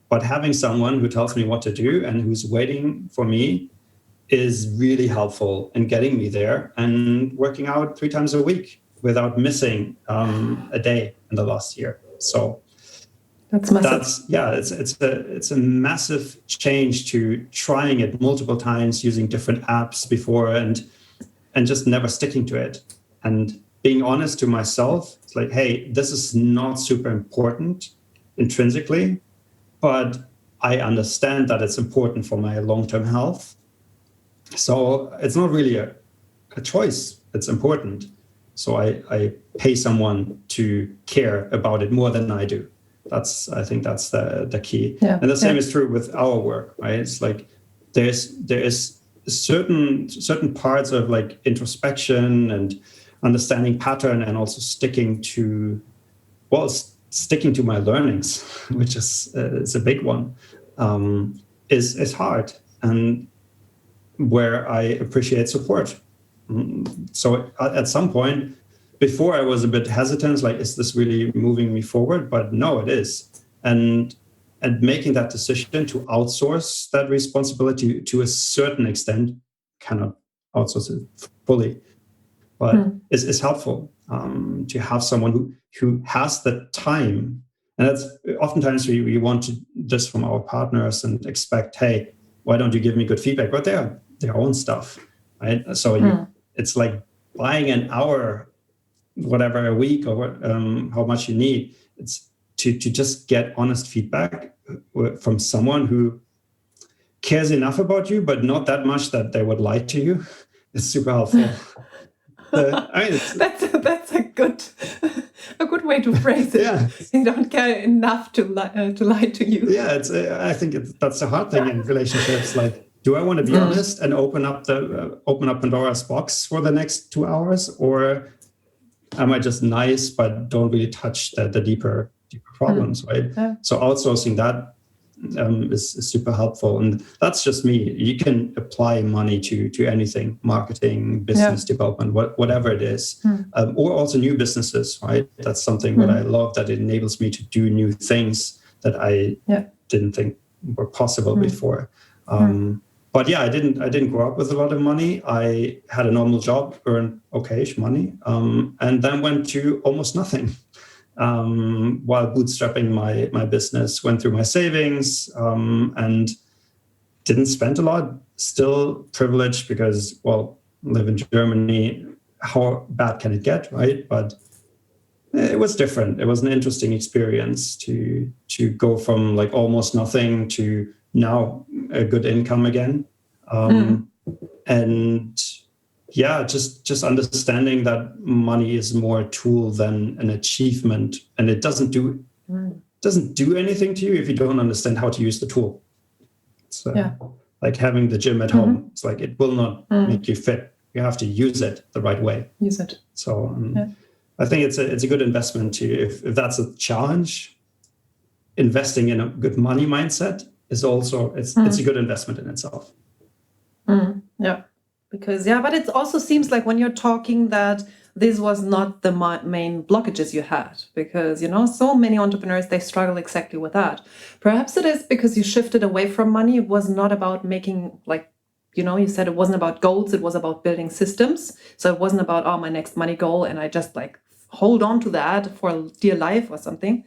But having someone who tells me what to do and who's waiting for me is really helpful in getting me there, and working out 3 times a week without missing a day in the last year. So that's massive. It's a massive change to trying it multiple times, using different apps before, and just never sticking to it. And being honest to myself, it's like, hey, this is not super important intrinsically, but I understand that it's important for my long-term health. So it's not really a choice. It's important. So I pay someone to care about it more than I do. I think that's the key. Yeah. And the same is true with our work, right? It's like there is certain parts of like introspection and understanding pattern, and also sticking to my learnings, which is a big one, is hard, and where I appreciate support. So at some point, before I was a bit hesitant, like, is this really moving me forward? But no, it is. And making that decision to outsource that responsibility to a certain extent, cannot outsource it fully, but is helpful to have someone who has the time. And that's oftentimes we want this from our partners and expect, hey, why don't you give me good feedback? But they're their own stuff, right? So it's like buying an hour, whatever, a week, or how much you need. It's to just get honest feedback from someone who cares enough about you, but not that much that they would lie to you. It's super helpful. That's a good way to phrase it. Yeah. They don't care enough to lie to you. Yeah, I think that's the hard thing in relationships. Like, do I want to be honest and open up Pandora's box for the next 2 hours, or am I just nice but don't really touch the deeper problems, right? Yeah. So outsourcing that is super helpful, and that's just me. You can apply money to anything: marketing, business development, whatever it is, or also new businesses, right? That's something that I love, that it enables me to do new things that I didn't think were possible before. But yeah, I didn't grow up with a lot of money. I had a normal job, earned okay-ish money, and then went to almost nothing. While bootstrapping my business, went through my savings and didn't spend a lot. Still privileged because, well, live in Germany. How bad can it get, right? But it was different. It was an interesting experience to go from like almost nothing to now a good income again. And yeah, just understanding that money is more a tool than an achievement, and it doesn't do anything to you if you don't understand how to use the tool. It's like having the gym at home. It's like, it will not make you fit. You have to use it the right way. Use it. So I think it's a good investment to, if that's a challenge. Investing in a good money mindset is also it's a good investment in itself. Yeah. Because, but it also seems like when you're talking that this was not the main blockages you had, because, so many entrepreneurs, they struggle exactly with that. Perhaps it is because you shifted away from money. It was not about making, like, you said it wasn't about goals. It was about building systems. So it wasn't about, my next money goal, and I just like hold on to that for dear life or something.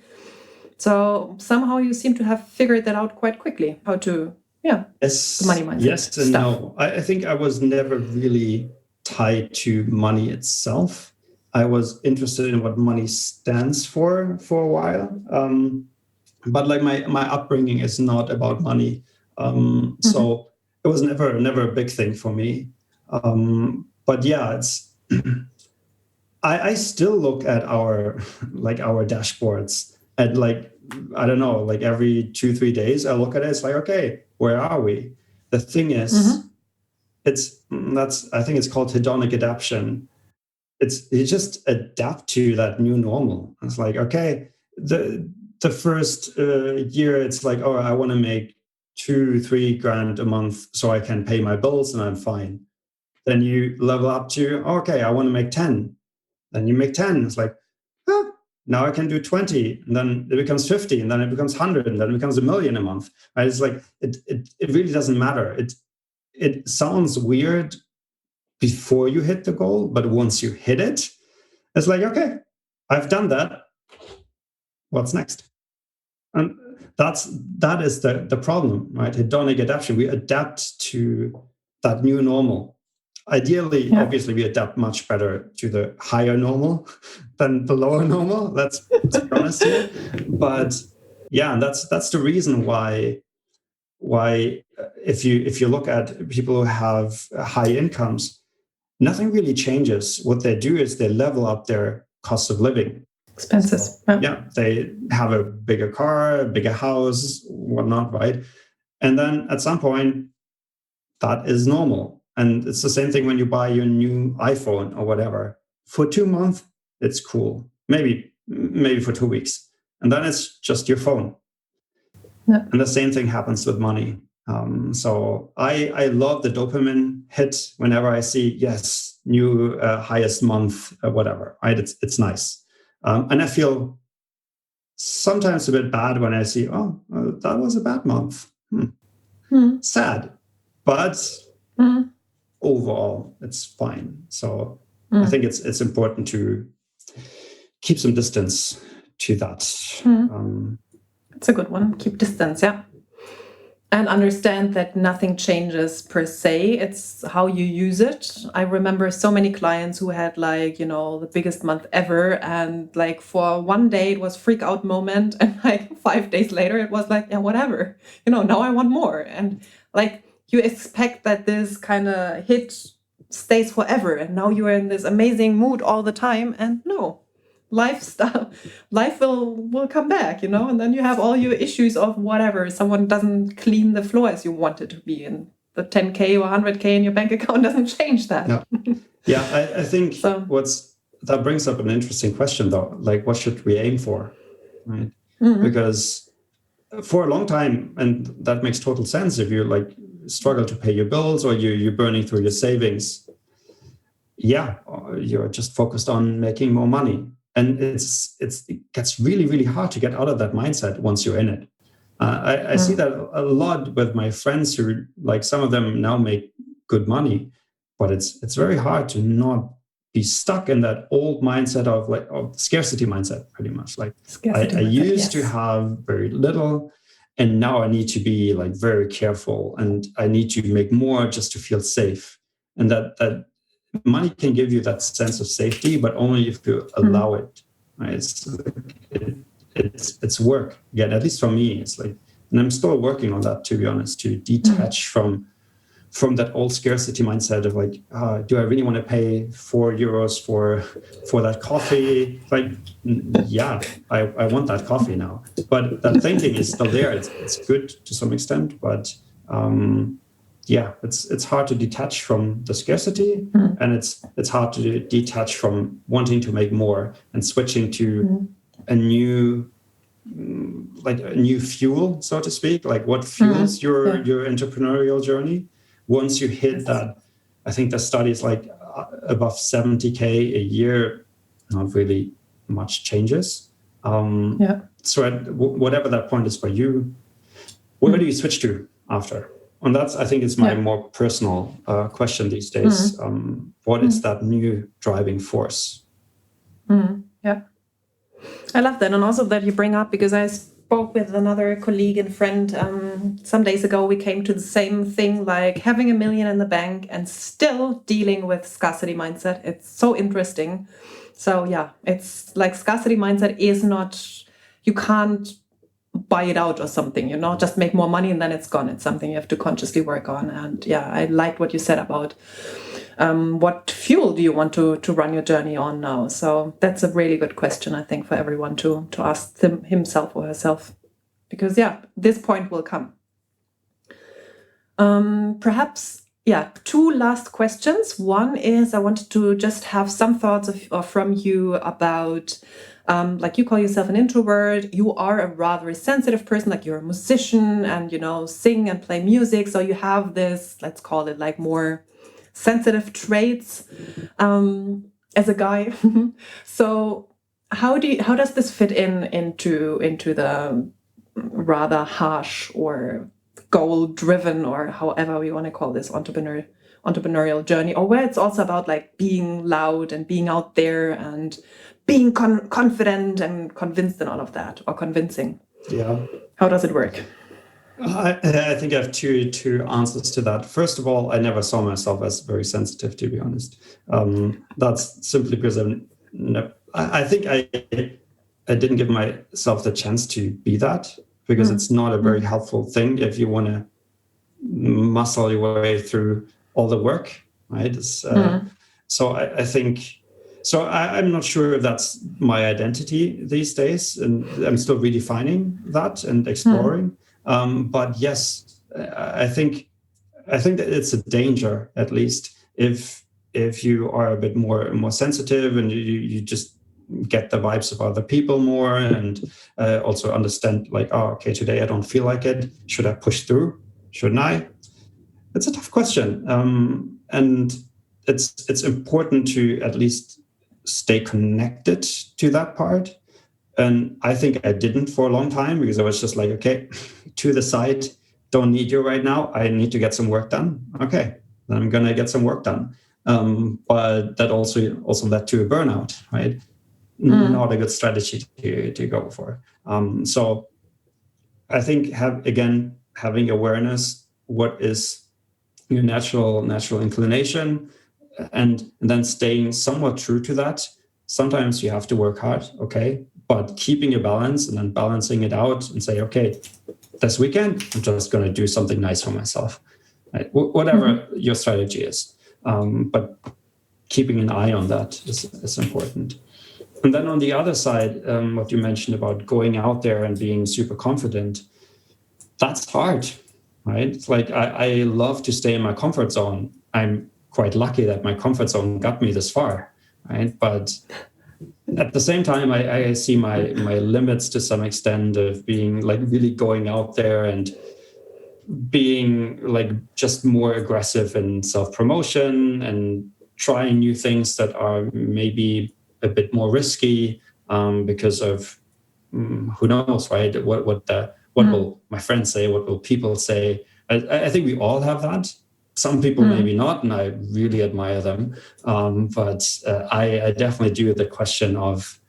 So somehow you seem to have figured that out quite quickly, how to the money mindset. Yes and stuff. no. I think I was never really tied to money itself. I was interested in what money stands for a while. But like my upbringing is not about money. So it was never a big thing for me. But yeah, it's I still look at our dashboards at like, I don't know, like every 2-3 days I look at it. It's like, okay, where are we? The thing is, I think it's called hedonic adaptation. You just adapt to that new normal. It's like, okay, the first year it's like, oh, I want to make 2-3 grand a month so I can pay my bills and I'm fine. Then you level up to, okay, I want to make 10. Then you make 10. It's like, now I can do 20, and then it becomes 50, and then it becomes 100, and then it becomes 1 million a month. Right? It's like, it really doesn't matter. It sounds weird before you hit the goal, but once you hit it, it's like, okay, I've done that. What's next? And that is the problem, right? Hedonic adaptation. We adapt to that new normal. Ideally, obviously, we adapt much better to the higher normal than the lower normal. Let's be honest here. But yeah, that's the reason why if you look at people who have high incomes, nothing really changes. What they do is they level up their cost of living. Expenses. So, they have a bigger car, a bigger house, whatnot, right? And then at some point, that is normal. And it's the same thing when you buy your new iPhone or whatever. For 2 months, it's cool. Maybe for 2 weeks. And then it's just your phone. Yeah. And the same thing happens with money. So I love the dopamine hit whenever I see, yes, new highest month, whatever, right? It's nice. And I feel sometimes a bit bad when I see, that was a bad month. Sad. But overall, it's fine. So I think it's important to keep some distance to that. It's a good one. Keep distance, yeah. And understand that nothing changes per se. It's how you use it. I remember so many clients who had the biggest month ever. And for one day it was freak out moment. And 5 days later it was yeah, whatever. Now I want more. And you expect that this kind of hit stays forever. And now you're in this amazing mood all the time. And no. Life will come back, and then you have all your issues of whatever. Someone doesn't clean the floor as you want it to be, and the 10K or 100K in your bank account doesn't change that. I think that brings up an interesting question though. What should we aim for, right? Because for a long time, and that makes total sense, if you struggle to pay your bills or you're burning through your savings, you're just focused on making more money. And it gets really, really hard to get out of that mindset once you're in it. I see that a lot with my friends who, some of them now make good money, but it's very hard to not be stuck in that old mindset of scarcity mindset, pretty much. I used to have very little, and now I need to be very careful, and I need to make more just to feel safe. And that money can give you that sense of safety, but only if you allow it. Right? It's work again. At least for me, and I'm still working on that, to be honest, to detach from that old scarcity mindset of do I really want to pay €4 for that coffee? I want that coffee now. But that thinking is still there. It's good to some extent, but. It's hard to detach from the scarcity, and it's hard to detach from wanting to make more and switching to a new fuel, so to speak. What fuels your entrepreneurial journey? Once you hit that, I think the studies above 70K a year, not really much changes. So whatever that point is for you, where do you switch to after? And that's, I think, it's my more personal question these days. What is that new driving force? Yeah, I love that. And also that you bring up, because I spoke with another colleague and friend some days ago. We came to the same thing, having $1 million in the bank and still dealing with scarcity mindset. It's so interesting. So it's scarcity mindset is not, you can't buy it out or something, just make more money and then it's gone. It's something you have to consciously work on. And I liked what you said about what fuel do you want to run your journey on now? So that's a really good question, I think, for everyone to ask himself or herself, because this point will come. Perhaps, 2 last questions. One is I wanted to just have some thoughts from you about you call yourself an introvert. You are a rather sensitive person, you're a musician and, sing and play music. So you have this, let's call it more sensitive traits as a guy. So how does this fit into the rather harsh or goal-driven, or however we want to call this, entrepreneurial journey, or where it's also about being loud and being out there and being confident and convinced and all of that, or convincing? How does it work? I think I have two answers to that. First of all, I never saw myself as very sensitive, to be honest. That's simply because I think I didn't give myself the chance to be that, because it's not a very helpful thing if you want to muscle your way through all the work, right? So I think. So I'm not sure if that's my identity these days, and I'm still redefining that and exploring. But yes, I think that it's a danger, at least if you are a bit more sensitive and you just get the vibes of other people more, and also understand okay, today I don't feel like it. Should I push through? Shouldn't I? It's a tough question. And it's important to at least stay connected to that part. And I think I didn't for a long time because I was just like, okay, to the side, don't need you right now. I need to get some work done. Okay, then I'm going to get some work done. But that also led to a burnout, right? Not a good strategy to go for. So I think having awareness, what is your natural inclination, and then staying somewhat true to that. Sometimes you have to work hard, okay, but keeping a balance and then balancing it out and say, okay, this weekend I'm just going to do something nice for myself, right? Whatever your strategy is, but keeping an eye on that is important. And then on the other side, what you mentioned about going out there and being super confident, that's hard, right? It's like I love to stay in my comfort zone. I'm quite lucky that my comfort zone got me this far, right? But at the same time, I see my limits to some extent of being like really going out there and being like just more aggressive in self-promotion and trying new things that are maybe a bit more risky because of who knows, right? What will my friends say? What will people say? I think we all have that. Some people maybe not, and I really admire them. But I definitely do the question of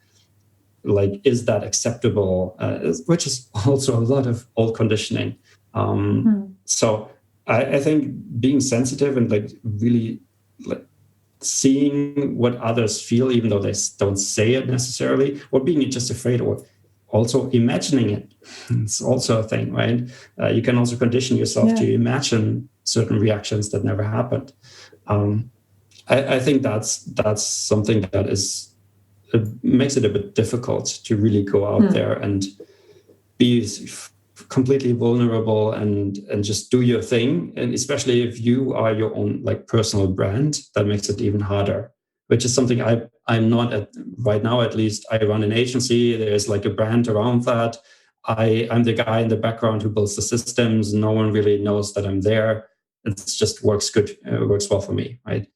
like, is that acceptable? Which is also a lot of old conditioning. So I think being sensitive and like really like seeing what others feel, even though they don't say it necessarily, or being just afraid, or also imagining it. It's also a thing, right? You can also condition yourself to imagine certain reactions that never happened. I think that's something that makes it a bit difficult to really go out there and be completely vulnerable and just do your thing. And especially if you are your own like personal brand, that makes it even harder, which is something I'm not at right now. At least I run an agency. There's like a brand around that. I'm the guy in the background who builds the systems. No one really knows that I'm there. It just works good. It works well for me, right?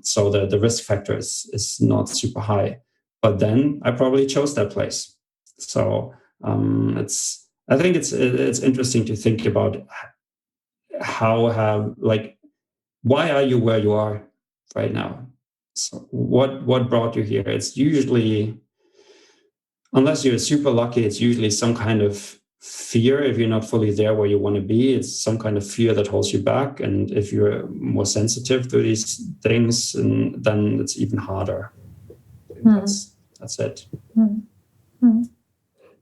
So the risk factor is not super high. But then I probably chose that place. So I think it's interesting to think about why are you where you are right now? So what brought you here? It's usually, unless you're super lucky, it's usually some kind of fear. If you're not fully there where you want to be, it's some kind of fear that holds you back. And if you're more sensitive to these things, then it's even harder. That's it.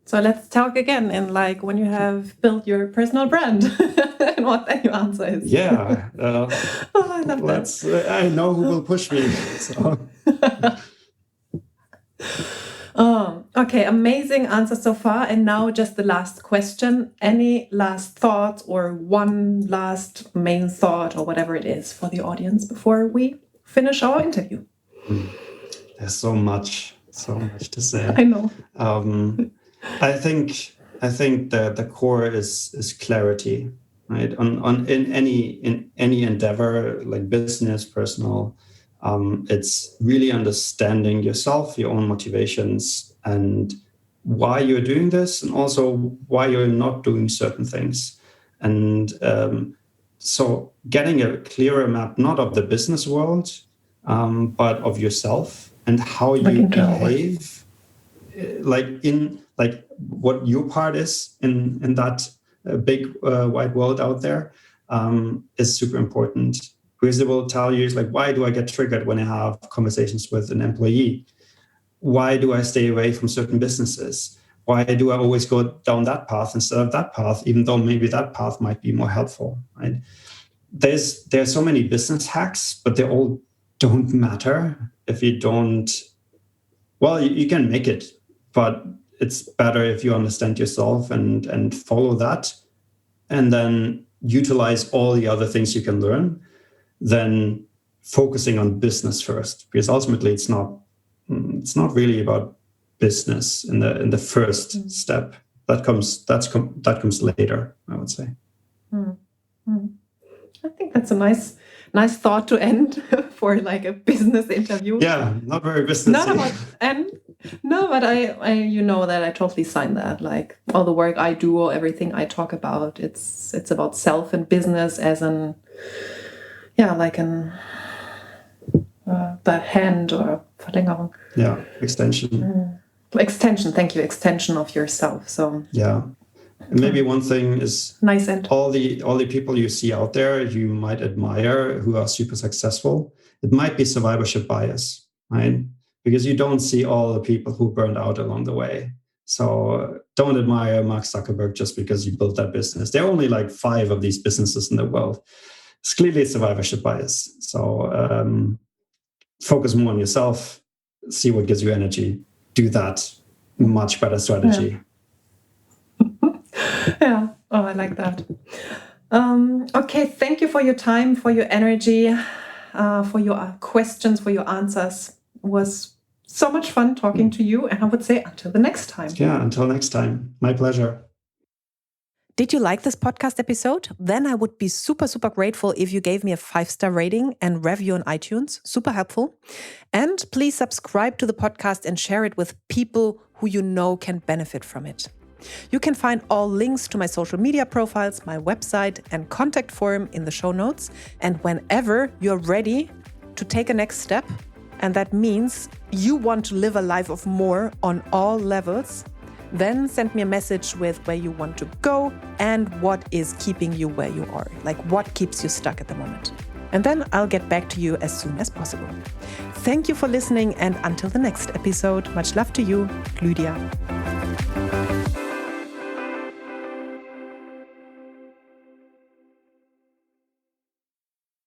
So let's talk again in like when you have built your personal brand and what then your answer is. Yeah. I love that. I know who will push me. So. Okay, amazing answer so far. And now just the last question. Any last thoughts or one last main thought or whatever it is for the audience before we finish our interview? There's so much to say. I know. I think that the core is clarity, right? In any endeavor, like business, personal, it's really understanding yourself, your own motivations, and why you're doing this, and also why you're not doing certain things. And so getting a clearer map, not of the business world, but of yourself and how you behave, like what your part is in that big wide world out there, is super important, because it will tell you like, why do I get triggered when I have conversations with an employee? Why do I stay away from certain businesses? Why do I always go down that path instead of that path, even though maybe that path might be more helpful, right? There's so many business hacks, but they all don't matter if you don't. Well, you can make it, but it's better if you understand yourself and follow that, and then utilize all the other things you can learn, than focusing on business first, because ultimately it's not really about business in the first step. That comes later, I would say. I think that's a nice thought to end for like a business interview. Yeah, not very businessy. But I you know that I totally sign that. Like all the work I do or everything I talk about, it's about self and business as an the hand or Verlängerung. Yeah, extension. Extension. Thank you. Extension of yourself. So yeah. And maybe one thing is nice end. All the people you see out there you might admire who are super successful, it might be survivorship bias, right? Because you don't see all the people who burned out along the way. So don't admire Mark Zuckerberg just because you built that business. There are only like 5 of these businesses in the world. It's clearly survivorship bias. So focus more on yourself, see what gives you energy, do that. Much better strategy. Yeah. Oh, I like that. Okay. Thank you for your time, for your energy, for your questions, for your answers. It was so much fun talking to you. And I would say until the next time. Yeah, until next time. My pleasure. Did you like this podcast episode? Then I would be super, super grateful if you gave me a 5-star rating and review on iTunes. Super helpful. And please subscribe to the podcast and share it with people who you know can benefit from it. You can find all links to my social media profiles, my website, and contact form in the show notes. And whenever you're ready to take a next step, and that means you want to live a life of more on all levels, then send me a message with where you want to go and what is keeping you where you are, like what keeps you stuck at the moment. And then I'll get back to you as soon as possible. Thank you for listening, and until the next episode, much love to you, Lydia.